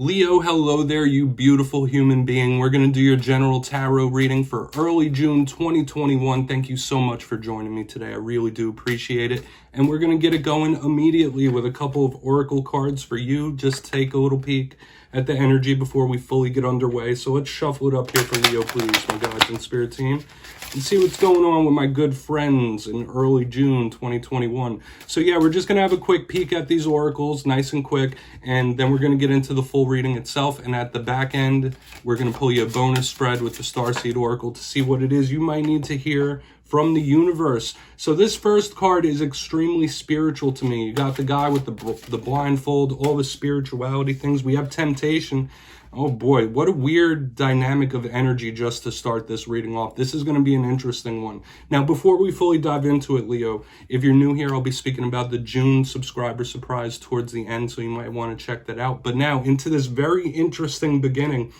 Leo, hello there, you beautiful human being. We're going to do your general tarot reading for early June 2021. Thank you so much for joining me today. I really do appreciate it. And we're going to get it going immediately with a couple of oracle cards for you. Just take a little peek at the energy before we fully get underway. So let's shuffle it up here for Leo, please, my guides and spirit team, and see what's going on with my good friends in early June 2021. So yeah, we're just going to have a quick peek at these oracles, nice and quick, and then we're going to get into the full reading itself. And at the back end, we're going to pull you a bonus spread with the starseed oracle to see what it is you might need to hear from the universe. So this first card is extremely spiritual to me. You got the guy with the blindfold, all the spirituality things. We have temptation. Oh boy, what a weird dynamic of energy just to start this reading off. This is going to be an interesting one. Now, before we fully dive into it, Leo, if you're new here, I'll be speaking about the June subscriber surprise towards the end, so you might want to check that out. But now, into this very interesting beginning.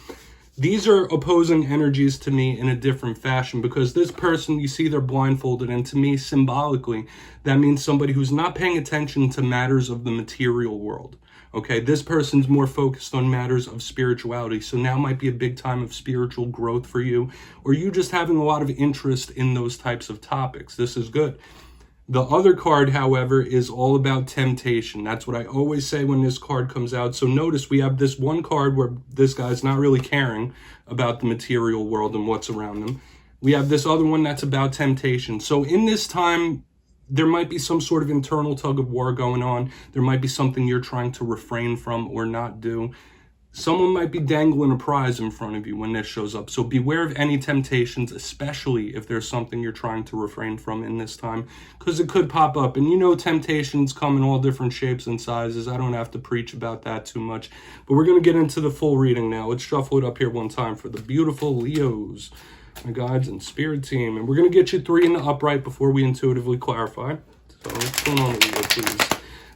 These are opposing energies to me in a different fashion, because this person, you see they're blindfolded, and to me, symbolically, that means somebody who's not paying attention to matters of the material world. Okay, this person's more focused on matters of spirituality. So now might be a big time of spiritual growth for you, or you just having a lot of interest in those types of topics. This is good. The other card, however, is all about temptation. That's what I always say when this card comes out. So notice we have this one card where this guy's not really caring about the material world and what's around them. We have this other one that's about temptation. So in this time, there might be some sort of internal tug of war going on. There might be something you're trying to refrain from or not do. Someone might be dangling a prize in front of you when this shows up. So beware of any temptations, especially if there's something you're trying to refrain from in this time, because it could pop up. And you know, temptations come in all different shapes and sizes. I don't have to preach about that too much, but we're going to get into the full reading now. Let's shuffle it up here one time for the beautiful Leos, my guides and spirit team. And we're going to get you 3 in the upright before we intuitively clarify. So what's going on, Leo, please?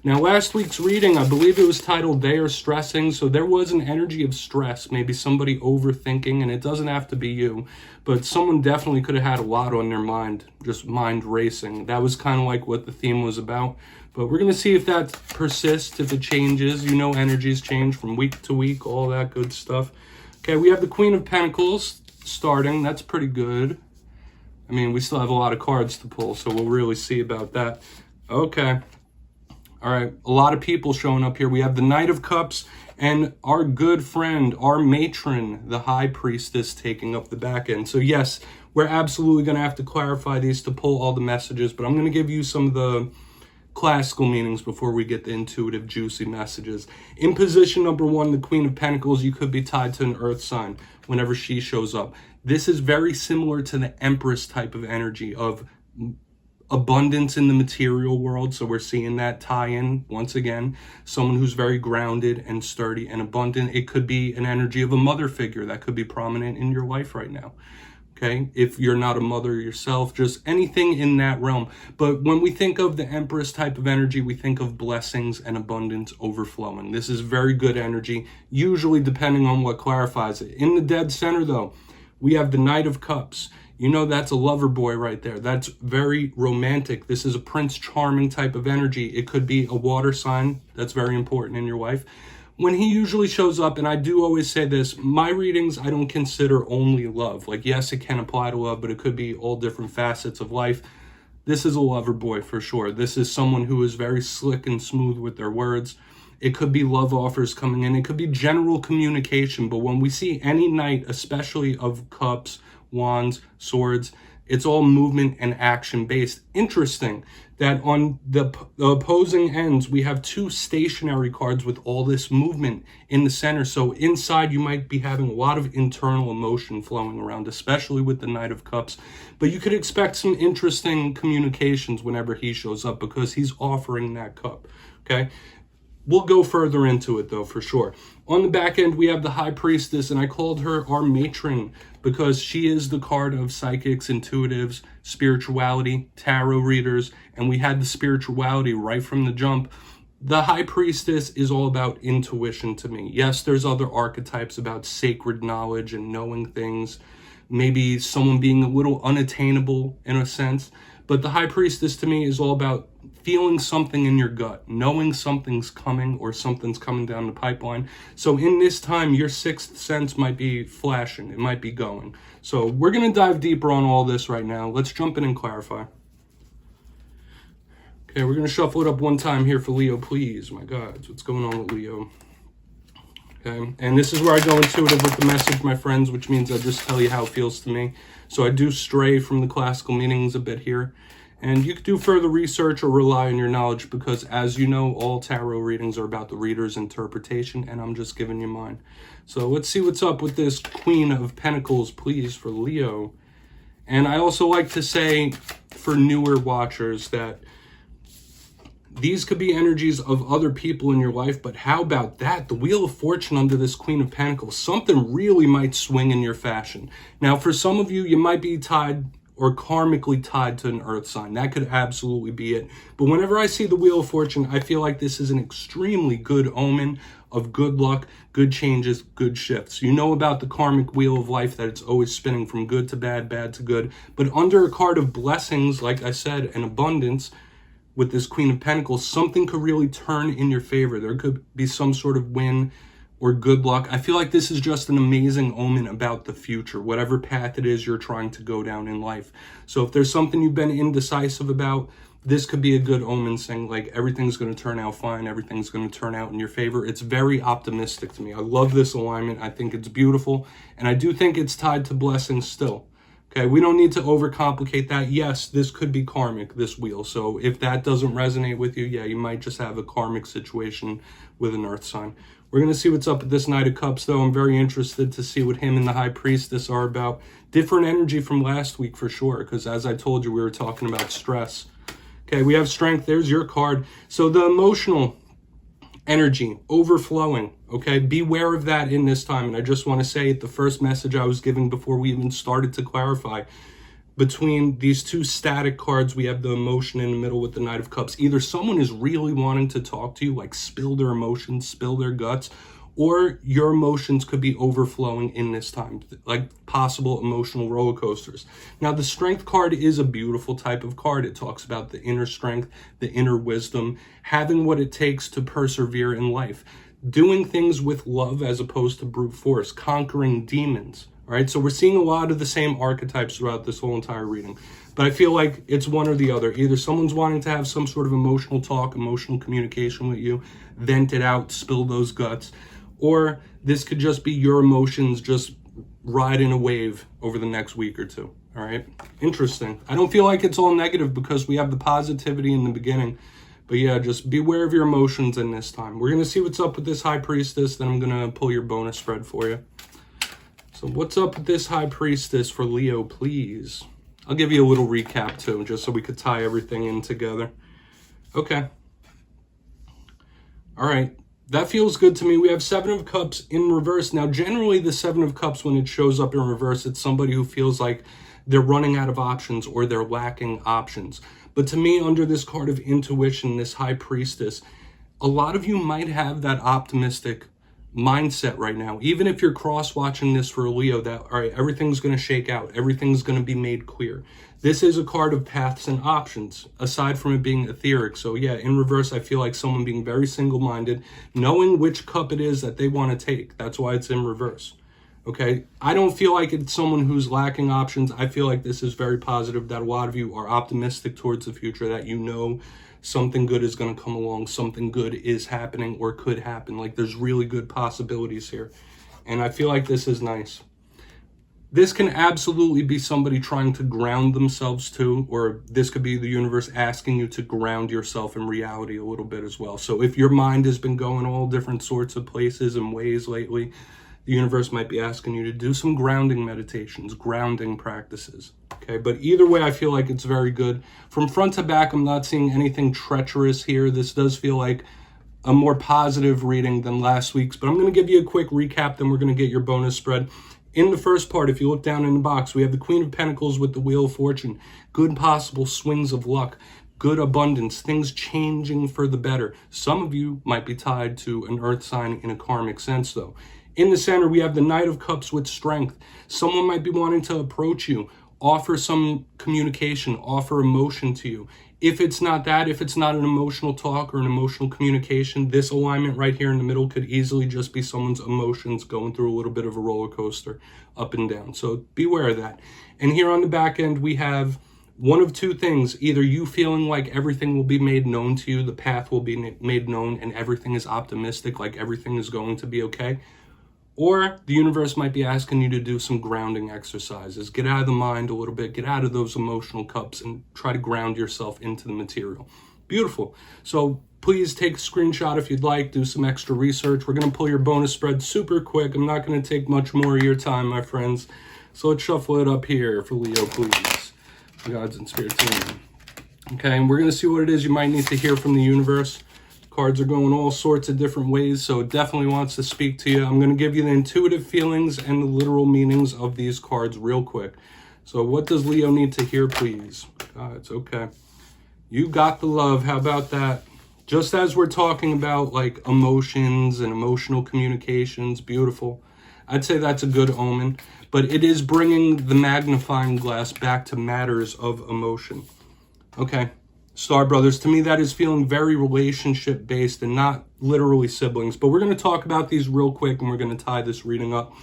Now, last week's reading, I believe it was titled They Are Stressing. So there was an energy of stress, maybe somebody overthinking, and it doesn't have to be you, but someone definitely could have had a lot on their mind, just mind racing. That was kind of like what the theme was about. But we're going to see if that persists, if it changes. You know, energies change from week to week, all that good stuff. Okay, we have the Queen of Pentacles starting. That's pretty good. I mean, we still have a lot of cards to pull, so we'll really see about that. Okay. All right, a lot of people showing up here. We have the Knight of Cups and our good friend, our matron, the High Priestess, taking up the back end. So yes, we're absolutely going to have to clarify these to pull all the messages, but I'm going to give you some of the classical meanings before we get the intuitive, juicy messages. In position number 1, the Queen of Pentacles, you could be tied to an earth sign whenever she shows up. This is very similar to the Empress type of energy of abundance in the material world. So we're seeing that tie in once again, someone who's very grounded and sturdy and abundant. It could be an energy of a mother figure that could be prominent in your life right now. Okay, if you're not a mother yourself, just anything in that realm. But when we think of the Empress type of energy, we think of blessings and abundance overflowing. This is very good energy, usually depending on what clarifies it. In the dead center though, we have the Knight of Cups. You know, that's a lover boy right there. That's very romantic. This is a Prince Charming type of energy. It could be a water sign that's very important in your life. When he usually shows up, and I do always say this, my readings, I don't consider only love. Like, yes, it can apply to love, but it could be all different facets of life. This is a lover boy for sure. This is someone who is very slick and smooth with their words. It could be love offers coming in. It could be general communication. But when we see any knight, especially of cups, wands, swords, it's all movement and action based. Interesting that on the opposing ends, we have 2 stationary cards with all this movement in the center. So inside, you might be having a lot of internal emotion flowing around, especially with the Knight of Cups. But you could expect some interesting communications whenever he shows up, because he's offering that cup. Okay. We'll go further into it though, for sure. On the back end, we have the High Priestess, and I called her our matron because she is the card of psychics, intuitives, spirituality, tarot readers, and we had the spirituality right from the jump. The High Priestess is all about intuition to me. Yes, there's other archetypes about sacred knowledge and knowing things, maybe someone being a little unattainable in a sense, but the High Priestess to me is all about feeling something in your gut, knowing something's coming or something's coming down the pipeline. So in this time, your sixth sense might be flashing. It might be going. So we're going to dive deeper on all this right now. Let's jump in and clarify. Okay, we're going to shuffle it up one time here for Leo, please. My God, what's going on with Leo? Okay, and this is where I go intuitive with the message, my friends, which means I just tell you how it feels to me. So I do stray from the classical meanings a bit here. And you could do further research or rely on your knowledge because, as you know, all tarot readings are about the reader's interpretation, and I'm just giving you mine. So let's see what's up with this Queen of Pentacles, please, for Leo. And I also like to say for newer watchers that these could be energies of other people in your life, but how about that? The Wheel of Fortune under this Queen of Pentacles, something really might swing in your fashion. Now, for some of you, you might be tied or karmically tied to an earth sign. That could absolutely be it. But whenever I see the Wheel of Fortune, I feel like this is an extremely good omen of good luck, good changes, good shifts. You know about the karmic wheel of life, that it's always spinning from good to bad, bad to good. But under a card of blessings, like I said, and abundance, with this Queen of Pentacles, something could really turn in your favor. There could be some sort of win or good luck. I feel like this is just an amazing omen about the future, whatever path it is you're trying to go down in life. So if there's something you've been indecisive about, this could be a good omen saying like everything's going to turn out fine, everything's going to turn out in your favor. It's very optimistic to me. I love this alignment. I think it's beautiful, and I do think it's tied to blessings still. Okay, we don't need to overcomplicate that. Yes, this could be karmic, this wheel. So if that doesn't resonate with you, yeah, you might just have a karmic situation with an earth sign. We're going to see what's up with this Knight of Cups, though. I'm very interested to see what him and the High Priestess are about. Different energy from last week for sure, because as I told you, we were talking about stress. Okay, we have Strength. There's your card. So the emotional energy overflowing, okay, beware of that in this time. And I just want to say the first message I was giving before we even started to clarify, between these two static cards, we have the emotion in the middle with the Knight of Cups. Either someone is really wanting to talk to you, like spill their emotions, spill their guts, or your emotions could be overflowing in this time, like possible emotional roller coasters. Now, the Strength card is a beautiful type of card. It talks about the inner strength, the inner wisdom, having what it takes to persevere in life, doing things with love as opposed to brute force, conquering demons. All right, so we're seeing a lot of the same archetypes throughout this whole entire reading. But I feel like it's one or the other. Either someone's wanting to have some sort of emotional talk, emotional communication with you, vent it out, spill those guts, or this could just be your emotions just riding a wave over the next week or two. All right, interesting. I don't feel like it's all negative because we have the positivity in the beginning. But yeah, just beware of your emotions in this time. We're going to see what's up with this High Priestess, then I'm going to pull your bonus spread for you. So what's up with this High Priestess for Leo, please? I'll give you a little recap too, just so we could tie everything in together. Okay. All right. That feels good to me. We have Seven of Cups in reverse. Now, generally, the Seven of Cups, when it shows up in reverse, it's somebody who feels like they're running out of options or they're lacking options. But to me, under this card of intuition, this High Priestess, a lot of you might have that optimistic mindset right now. Even if you're cross-watching this for a Leo, that, all right, everything's going to shake out. Everything's going to be made clear. This is a card of paths and options, aside from it being etheric. So yeah, in reverse, I feel like someone being very single-minded, knowing which cup it is that they want to take. That's why it's in reverse. Okay, I don't feel like it's someone who's lacking options. I feel like this is very positive, that a lot of you are optimistic towards the future, that you know something good is going to come along, something good is happening or could happen. Like there's really good possibilities here. And I feel like this is nice. This can absolutely be somebody trying to ground themselves too, or this could be the universe asking you to ground yourself in reality a little bit as well. So if your mind has been going all different sorts of places and ways lately, the universe might be asking you to do some grounding meditations, grounding practices. Okay, but either way, I feel like it's very good. From front to back, I'm not seeing anything treacherous here. This does feel like a more positive reading than last week's, but I'm going to give you a quick recap, then we're going to get your bonus spread. In the first part, if you look down in the box, we have the Queen of Pentacles with the Wheel of Fortune, good possible swings of luck, good abundance, things changing for the better. Some of you might be tied to an earth sign in a karmic sense, though. In the center, we have the Knight of Cups with strength. Someone might be wanting to approach you, offer some communication, offer emotion to you. If it's not that, if it's not an emotional talk or an emotional communication, this alignment right here in the middle could easily just be someone's emotions going through a little bit of a roller coaster up and down. So beware of that. And here on the back end, we have one of two things. Either you feeling like everything will be made known to you, the path will be made known, and everything is optimistic, like everything is going to be okay. Or the universe might be asking you to do some grounding exercises. Get out of the mind a little bit, get out of those emotional cups, and try to ground yourself into the material. Beautiful. So please take a screenshot if you'd like, do some extra research. We're going to pull your bonus spread super quick. I'm not going to take much more of your time, my friends. So let's shuffle it up here for Leo, please. Gods and spirit team. Okay, and we're going to see what it is you might need to hear from the universe. Cards are going all sorts of different ways, so it definitely wants to speak to you. I'm going to give you the intuitive feelings and the literal meanings of these cards real quick. So what does Leo need to hear, please? It's okay. You got the love. How about that? Just as we're talking about like emotions and emotional communications, beautiful. I'd say that's a good omen, but it is bringing the magnifying glass back to matters of emotion. Okay. Star Brothers, to me, that is feeling very relationship based and not literally siblings. But we're going to talk about these real quick and we're going to tie this reading up.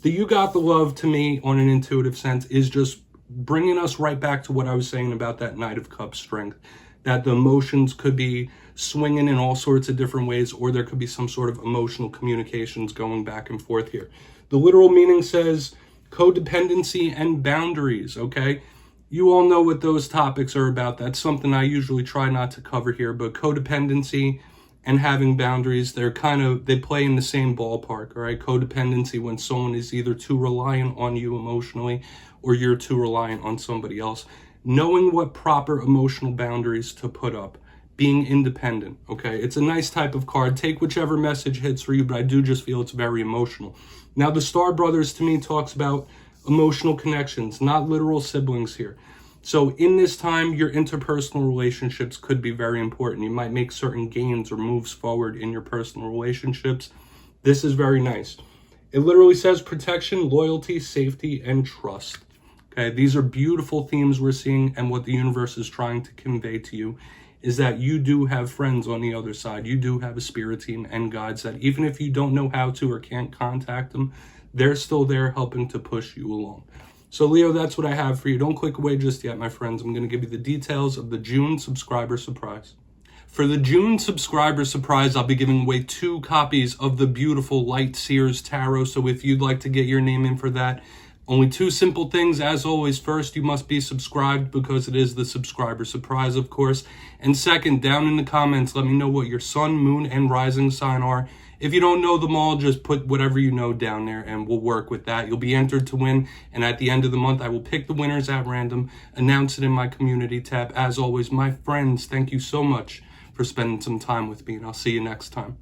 The you got the love, to me, on an intuitive sense, is just bringing us right back to what I was saying about that Knight of Cups strength. That the emotions could be swinging in all sorts of different ways, or there could be some sort of emotional communications going back and forth here. The literal meaning says codependency and boundaries, okay? You all know what those topics are about. That's something I usually try not to cover here, but codependency and having boundaries, they play in the same ballpark, all right? Codependency, when someone is either too reliant on you emotionally or you're too reliant on somebody else. Knowing what proper emotional boundaries to put up. Being independent, okay? It's a nice type of card. Take whichever message hits for you, but I do just feel it's very emotional. Now, the Star Brothers, to me, talks about emotional connections, not literal siblings here. So in this time, your interpersonal relationships could be very important. You might make certain gains or moves forward in your personal relationships. This is very nice. It literally says protection, loyalty, safety, and trust. Okay, these are beautiful themes we're seeing, and what the universe is trying to convey to you is that you do have friends on the other side. You do have a spirit team and guides that even if you don't know how to or can't contact them, they're still there helping to push you along. So Leo, that's what I have for you. Don't click away just yet, my friends. I'm going to give you the details of the June subscriber surprise. For the June subscriber surprise, I'll be giving away 2 copies of the beautiful Light Seers Tarot. So if you'd like to get your name in for that, only 2 simple things. As always, first, you must be subscribed because it is the subscriber surprise, of course. And second, down in the comments, let me know what your sun, moon, and rising sign are. If you don't know them all, just put whatever you know down there and we'll work with that. You'll be entered to win. And at the end of the month, I will pick the winners at random, announce it in my community tab. As always, my friends, thank you so much for spending some time with me, and I'll see you next time.